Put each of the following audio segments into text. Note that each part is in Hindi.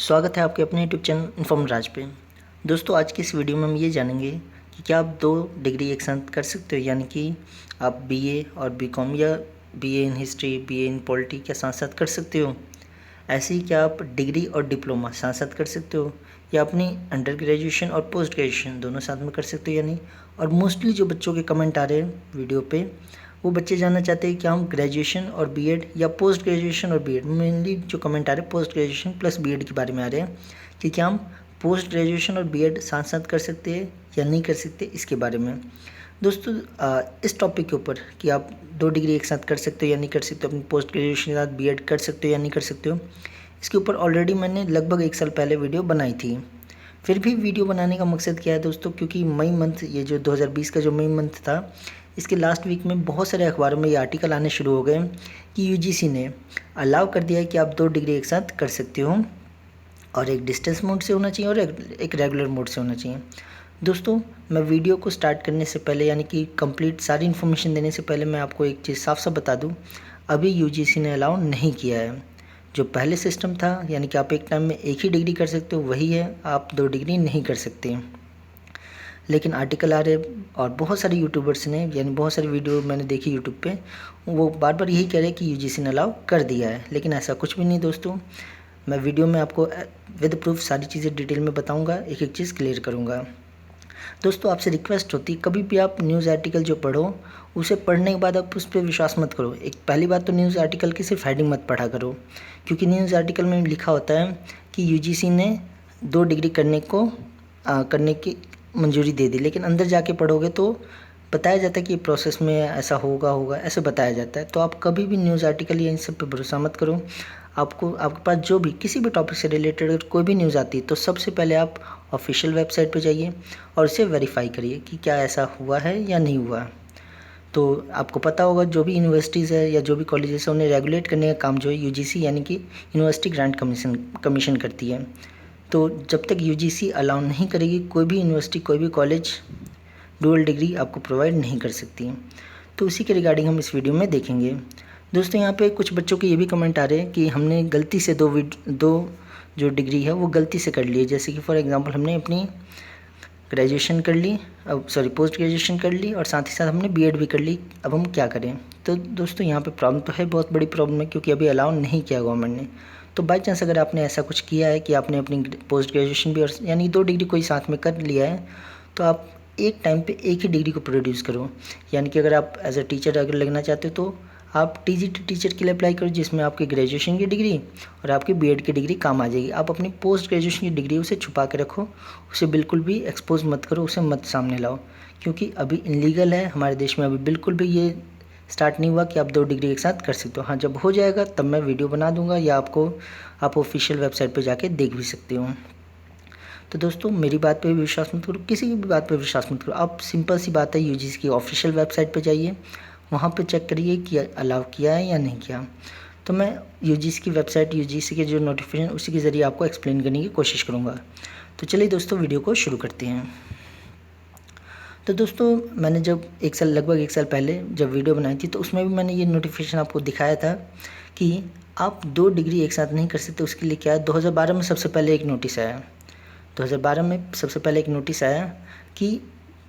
स्वागत है आपके अपने यूट्यूब चैनल इन्फॉर्म राज पे। दोस्तों, आज की इस वीडियो में हम ये जानेंगे कि क्या आप 2 डिग्री एक साथ कर सकते हो, यानी कि आप बीए और बीकॉम या BA in history, BA in polity क्या साथ साथ कर सकते हो। ऐसे ही क्या आप डिग्री और डिप्लोमा साथ साथ कर सकते हो, या अपनी अंडर ग्रेजुएशन और पोस्ट ग्रेजुएशन दोनों साथ में कर सकते हो या नहीं। और मोस्टली जो बच्चों के कमेंट आ रहे हैं वीडियो पे, वो बच्चे जानना चाहते हैं कि हम ग्रेजुएशन और बीएड या पोस्ट ग्रेजुएशन और बीएड, मेनली जो कमेंट आ रहे हैं पोस्ट ग्रेजुएशन प्लस बीएड के बारे में आ रहे हैं कि क्या हम पोस्ट ग्रेजुएशन और बीएड साथ साथ कर सकते हैं या नहीं कर सकते, इसके बारे में। दोस्तों, इस टॉपिक के ऊपर कि आप 2 डिग्री एक साथ कर सकते हो या नहीं कर सकते हो, अपनी पोस्ट ग्रेजुएशन के साथ बीएड कर सकते हो या नहीं कर सकते हो, इसके ऊपर ऑलरेडी मैंने लगभग 1 साल पहले वीडियो बनाई थी। फिर भी वीडियो बनाने का मकसद क्या है दोस्तों, क्योंकि मई मंथ, ये जो 2020 का जो मई मंथ था, इसके लास्ट वीक में बहुत सारे अखबारों में ये आर्टिकल आने शुरू हो गए कि यूजीसी ने अलाउ कर दिया है कि आप 2 डिग्री एक साथ कर सकते हो, और एक डिस्टेंस मोड से होना चाहिए और एक रेगुलर मोड से होना चाहिए। दोस्तों, मैं वीडियो को स्टार्ट करने से पहले, यानी कि कंप्लीट सारी इन्फॉर्मेशन देने से पहले, मैं आपको एक चीज़ साफ साफ बता दूं, अभी यूजीसी ने अलाउ नहीं किया है। जो पहले सिस्टम था, यानी कि आप एक टाइम में एक ही डिग्री कर सकते हो, वही है, आप 2 डिग्री नहीं कर सकते। लेकिन आर्टिकल आ रहे और बहुत सारे यूट्यूबर्स ने, यानी बहुत सारी वीडियो मैंने देखी यूट्यूब पे, वो बार बार यही कह रहे हैं कि यूजीसी ने अलाउ कर दिया है, लेकिन ऐसा कुछ भी नहीं दोस्तों। मैं वीडियो में आपको विद प्रूफ सारी चीज़ें डिटेल में बताऊंगा, एक एक चीज़ क्लियर करूंगा। दोस्तों, आपसे रिक्वेस्ट होती है, कभी भी आप न्यूज़ आर्टिकल जो पढ़ो, उसे पढ़ने के बाद आप उस पर विश्वास मत करो। एक पहली बात तो न्यूज़ आर्टिकल की सिर्फ हेडिंग मत पढ़ा करो, क्योंकि न्यूज़ आर्टिकल में लिखा होता है कि यूजीसी ने 2 डिग्री करने की मंजूरी दे दी, लेकिन अंदर जाके पढ़ोगे तो बताया जाता है कि प्रोसेस में ऐसा होगा ऐसे बताया जाता है। तो आप कभी भी न्यूज़ आर्टिकल या इन सब पे भरोसा मत करो। आपके पास जो भी किसी भी टॉपिक से रिलेटेड अगर कोई भी न्यूज़ आती है, तो सबसे पहले आप ऑफिशियल वेबसाइट पे जाइए और इसे वेरीफाई करिए कि क्या ऐसा हुआ है या नहीं हुआ। तो आपको पता होगा, जो भी यूनिवर्सिटीज़ है या जो भी कॉलेजेस है, उन्हें रेगुलेट करने का काम जो है यूजीसी, यानी कि यूनिवर्सिटी ग्रांट कमीशन करती है। तो जब तक यूजीसी अलाउ नहीं करेगी, कोई भी यूनिवर्सिटी, कोई भी कॉलेज डुअल डिग्री आपको प्रोवाइड नहीं कर सकती। तो उसी के रिगार्डिंग हम इस वीडियो में देखेंगे। दोस्तों, यहाँ पे कुछ बच्चों के ये भी कमेंट आ रहे हैं कि हमने गलती से दो जो डिग्री है वो गलती से कर ली है। जैसे कि फॉर एग्जांपल, हमने अपनी ग्रेजुएशन कर ली, पोस्ट ग्रेजुएशन कर ली, और साथ ही साथ हमने बीएड भी कर ली, अब हम क्या करें। तो दोस्तों, यहाँ पे प्रॉब्लम तो है, बहुत बड़ी प्रॉब्लम है, क्योंकि अभी अलाउ नहीं किया गवर्नमेंट ने। तो बाई चांस अगर आपने ऐसा कुछ किया है कि आपने अपनी पोस्ट ग्रेजुएशन भी और यानी 2 डिग्री कोई साथ में कर लिया है, तो आप एक टाइम पे एक ही डिग्री को प्रोड्यूस करो। यानी कि अगर आप एज अ टीचर अगर लगना चाहते हो, तो आप टीजीटी टीचर के लिए अप्लाई करो, जिसमें आपकी ग्रेजुएशन की डिग्री और आपकी बीएड की डिग्री काम आ जाएगी। आप अपनी पोस्ट ग्रेजुएशन की डिग्री उसे छुपा के रखो, उसे बिल्कुल भी एक्सपोज मत करो, उसे मत सामने लाओ, क्योंकि अभी इलीगल है हमारे देश में। अभी बिल्कुल भी ये स्टार्ट नहीं हुआ कि आप 2 डिग्री एक साथ कर सकते हो। हाँ, जब हो जाएगा तब मैं वीडियो बना दूंगा, या आप ऑफिशियल वेबसाइट पर जाके देख भी सकते हो। तो दोस्तों, मेरी बात पे भी विश्वास मत करो, किसी की भी बात पे विश्वास मत करो। आप सिंपल सी बात है, यूजीसी की ऑफिशियल वेबसाइट पे जाइए, वहाँ पे चेक करिए कि अलाउ किया है या नहीं किया। तो मैं यूजीसी की वेबसाइट, यूजीसी के जो नोटिफिकेशन, उसी के ज़रिए आपको एक्सप्लेन करने की कोशिश करूँगा। तो चलिए दोस्तों, वीडियो को शुरू करते हैं। तो दोस्तों, मैंने जब लगभग 1 साल पहले जब वीडियो बनाई थी, तो उसमें भी मैंने ये नोटिफिकेशन आपको दिखाया था कि आप 2 डिग्री एक साथ नहीं कर सकते। उसके लिए क्या है, 2012 में सबसे पहले एक नोटिस आया। 2012 में सबसे पहले एक नोटिस आया कि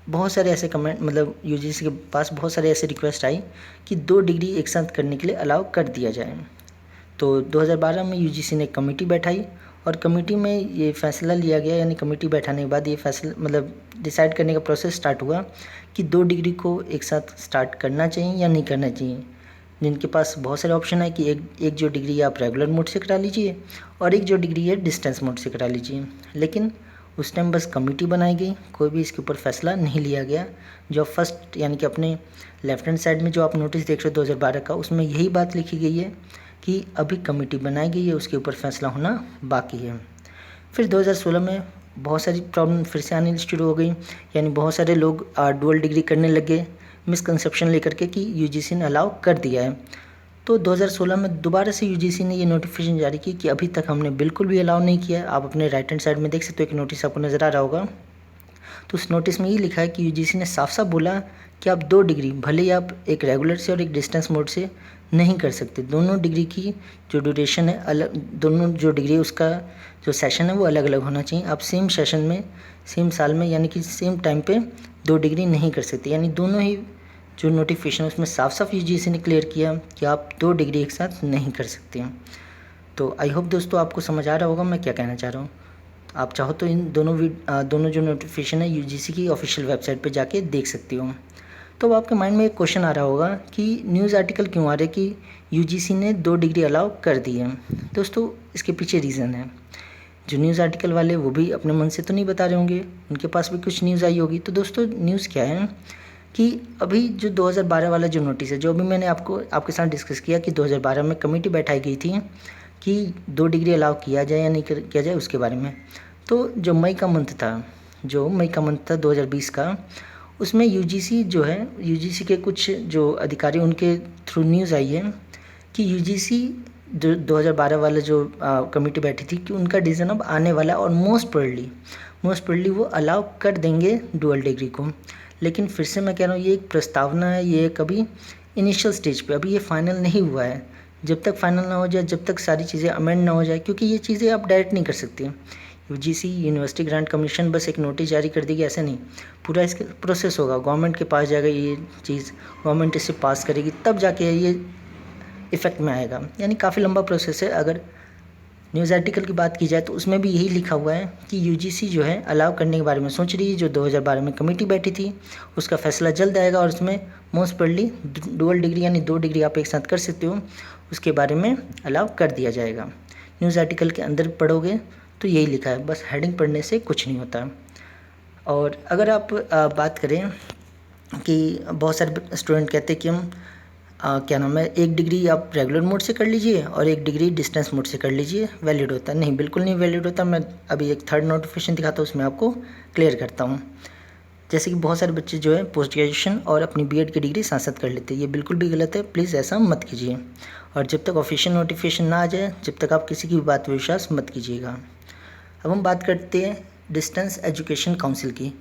बहुत सारे ऐसे कमेंट, मतलब यूजीसी के पास बहुत सारे ऐसे रिक्वेस्ट आई कि 2 डिग्री एक साथ करने के लिए अलाउ कर दिया जाए। तो 2012 में यूजीसी ने कमेटी बैठाई, और कमेटी में ये फैसला लिया गया, यानी कमेटी बैठाने के बाद ये फैसला, मतलब डिसाइड करने का प्रोसेस स्टार्ट हुआ कि 2 डिग्री को एक साथ स्टार्ट करना चाहिए या नहीं करना चाहिए। जिनके पास बहुत सारे ऑप्शन है कि एक जो डिग्री आप रेगुलर मोड से करा लीजिए, और एक जो डिग्री है डिस्टेंस मोड से करा लीजिए। लेकिन उस टाइम बस कमेटी बनाई गई, कोई भी इसके ऊपर फैसला नहीं लिया गया। जो फर्स्ट, यानी कि अपने लेफ्ट हैंड साइड में जो आप नोटिस देख रहे हो 2012 का, उसमें यही बात लिखी गई है कि अभी कमेटी बनाई गई है, उसके ऊपर फैसला होना बाकी है। फिर 2016 में बहुत सारी प्रॉब्लम फिर से आनी शुरू हो गई, यानी बहुत सारे लोग डुअल डिग्री करने लगे, मिसकंसेप्शन लेकर के कि यूजीसी ने अलाउ कर दिया है। तो 2016 में दोबारा से यूजीसी ने ये नोटिफिकेशन जारी की कि अभी तक हमने बिल्कुल भी अलाउ नहीं किया है। आप अपने राइट हैंड साइड में देख सकते हो, एक नोटिस आपको नज़र आ रहा होगा। तो उस नोटिस में ये लिखा है कि यूजीसी ने साफ साफ बोला कि आप 2 डिग्री, भले ही आप एक रेगुलर से और एक डिस्टेंस मोड से नहीं कर सकते। दोनों डिग्री की जो ड्यूरेशन है अलग, दोनों जो डिग्री उसका जो सेशन है वो अलग अलग होना चाहिए। आप सेम सेशन में सेम साल में यानी कि सेम टाइम पे 2 डिग्री नहीं कर सकते। यानी दोनों ही जो नोटिफिकेशन उसमें साफ साफ यूजीसी ने क्लियर किया कि आप 2 डिग्री एक साथ नहीं कर सकते हैं। तो आई होप दोस्तों आपको समझ आ रहा होगा मैं क्या कहना चाह रहा हूँ। आप चाहो तो इन दोनों जो नोटिफिकेशन है यूजीसी की ऑफिशियल वेबसाइट पे जाके देख सकती हो। तो अब आपके माइंड में एक क्वेश्चन आ रहा होगा कि न्यूज़ आर्टिकल क्यों आ रहे कि यूजीसी ने 2 डिग्री अलाउ कर दी है। दोस्तों इसके पीछे रीज़न है। जो न्यूज़ आर्टिकल वाले वो भी अपने मन से तो नहीं बता रहे होंगे, उनके पास भी कुछ न्यूज़ आई होगी। तो दोस्तों न्यूज़ क्या है कि अभी जो 2012 वाला जो नोटिस है, जो अभी मैंने आपके साथ डिस्कस किया कि 2012 में कमेटी बैठाई गई थी कि 2 डिग्री अलाउ किया जाए या नहीं किया जाए उसके बारे में। तो जो मई का मंथ था 2020 का, उसमें यूजीसी जो है, यूजीसी के कुछ जो अधिकारी उनके थ्रू न्यूज़ आई है कि यूजीसी जो 2012 वाला जो कमेटी बैठी थी कि उनका डिसीजन अब आने वाला और मोस्ट प्रोबेबली वो अलाउ कर देंगे डुअल डिग्री को। लेकिन फिर से मैं कह रहा हूँ ये एक प्रस्तावना है, ये कभी इनिशियल स्टेज पे, अभी ये फाइनल नहीं हुआ है। जब तक फाइनल ना हो जाए, जब तक सारी चीज़ें अमेंड ना हो जाए, क्योंकि ये चीज़ें आप डायरेक्ट नहीं कर सकते। यूजीसी यूनिवर्सिटी ग्रांट कमीशन बस एक नोटिस जारी कर देगी ऐसे नहीं, पूरा इसका प्रोसेस होगा, गवर्नमेंट के पास जाएगा ये चीज़, गवर्नमेंट इसे पास करेगी तब जाके ये इफ़ेक्ट में आएगा। यानी काफ़ी लंबा प्रोसेस है। अगर न्यूज़ आर्टिकल की बात की जाए तो उसमें भी यही लिखा हुआ है कि यूजीसी जो है अलाउ करने के बारे में सोच रही है। जो 2012 में कमेटी बैठी थी उसका फैसला जल्द आएगा और उसमें मोस्ट प्रोबेबली डुअल डिग्री यानी 2 डिग्री आप एक साथ कर सकते हो, उसके बारे में अलाउ कर दिया जाएगा। न्यूज़ आर्टिकल के अंदर पढ़ोगे तो यही लिखा है, बस हेडिंग पढ़ने से कुछ नहीं होता। और अगर आप बात करें कि बहुत सारे स्टूडेंट कहते हैं कि हम क्या नाम है, 1 डिग्री आप रेगुलर मोड से कर लीजिए और 1 डिग्री डिस्टेंस मोड से कर लीजिए, वैलिड होता है। नहीं, बिल्कुल नहीं वैलिड होता। मैं अभी एक थर्ड नोटिफिकेशन दिखाता हूँ, उसमें आपको क्लियर करता हूँ। जैसे कि बहुत सारे बच्चे जो है पोस्ट ग्रेजुएशन और अपनी बीएड की डिग्री साथ साथ कर लेते हैं, ये बिल्कुल भी गलत है, प्लीज़ ऐसा मत कीजिए। और जब तक ऑफिशियल नोटिफिकेशन ना आ जाए, जब तक आप किसी की भी बात पर विश्वास मत कीजिएगा। अब हम बात करते हैं डिस्टेंस एजुकेशन काउंसिल की।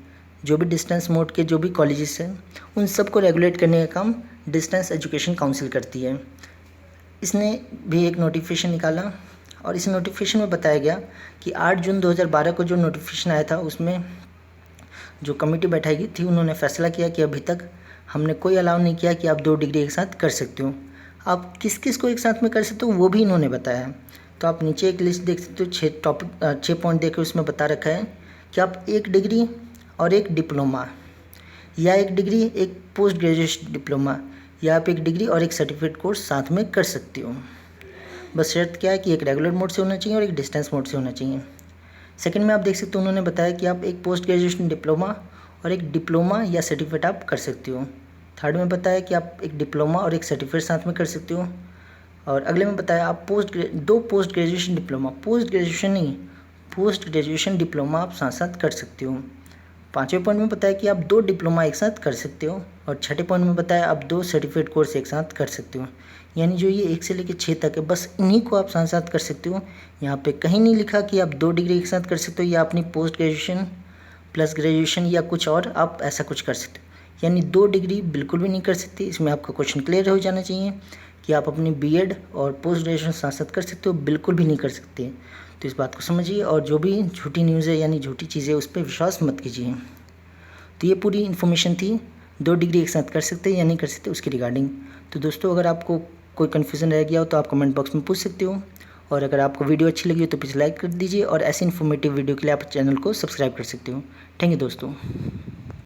जो भी डिस्टेंस मोड के जो भी कॉलेजेस हैं उन सबको रेगुलेट करने का काम डिस्टेंस एजुकेशन काउंसिल करती है। इसने भी एक नोटिफिकेशन निकाला और इस नोटिफिकेशन में बताया गया कि 8 जून 2012 को जो नोटिफिकेशन आया था उसमें जो कमेटी बैठाई गई थी उन्होंने फैसला किया कि अभी तक हमने कोई अलाउ नहीं किया कि आप 2 डिग्री एक साथ कर सकते हो। आप किस किस को एक साथ में कर सकते हो वो भी इन्होंने बताया। तो आप नीचे एक लिस्ट देख सकते हो, 6 पॉइंट देकर उसमें बता रखा है कि आप 1 डिग्री और 1 डिप्लोमा, या 1 डिग्री 1 पोस्ट ग्रेजुएशन डिप्लोमा, या आप 1 डिग्री और 1 सर्टिफिकेट कोर्स साथ में कर सकते हो। बस शर्त क्या है कि एक रेगुलर मोड से होना चाहिए और एक डिस्टेंस मोड से होना चाहिए। सेकंड में आप देख सकते हो उन्होंने बताया कि आप 1 पोस्ट ग्रेजुएशन डिप्लोमा और 1 डिप्लोमा या सर्टिफिकेट आप कर सकते हो। थर्ड में बताया कि आप 1 डिप्लोमा और 1 सर्टिफिकेट साथ में कर सकते हो। और अगले में बताया आप 2 post graduation diploma, post graduation नहीं, पोस्ट ग्रेजुएशन डिप्लोमा आप साथ साथ कर सकते हो। 5वें पॉइंट में बताया कि आप 2 डिप्लोमा एक साथ कर सकते हो। और 6ठे पॉइंट में बताया आप 2 सर्टिफिकेट कोर्स एक साथ कर सकते हो। यानी जो ये 1 से लेकर 6 तक है, बस इन्हीं को आप साथ साथ कर सकते हो। यहाँ पे कहीं नहीं लिखा कि आप 2 डिग्री एक साथ कर सकते हो या अपनी पोस्ट ग्रेजुएशन प्लस ग्रेजुएशन या कुछ और आप ऐसा कुछ कर सकते हो। यानी 2 डिग्री बिल्कुल भी नहीं कर सकते। इसमें आपका क्वेश्चन क्लियर हो जाना चाहिए कि आप अपनी बीएड और पोस्ट ग्रेजुएशन साथ साथ कर सकते हो, बिल्कुल भी नहीं कर सकते। तो इस बात को समझिए और जो भी झूठी न्यूज़ है यानी झूठी चीज़ें उस पर विश्वास मत कीजिए। तो ये पूरी इन्फॉर्मेशन थी 2 डिग्री एक साथ कर सकते हैं या नहीं कर सकते उसके रिगार्डिंग। तो दोस्तों अगर आपको कोई कन्फ्यूज़न रह गया हो तो आप कमेंट बॉक्स में पूछ सकते हो। और अगर आपको वीडियो अच्छी लगी हो तो प्लीज़ लाइक कर दीजिए और ऐसे इन्फॉर्मेटिव वीडियो के लिए आप चैनल को सब्सक्राइब कर सकते हो। थैंक यू दोस्तों।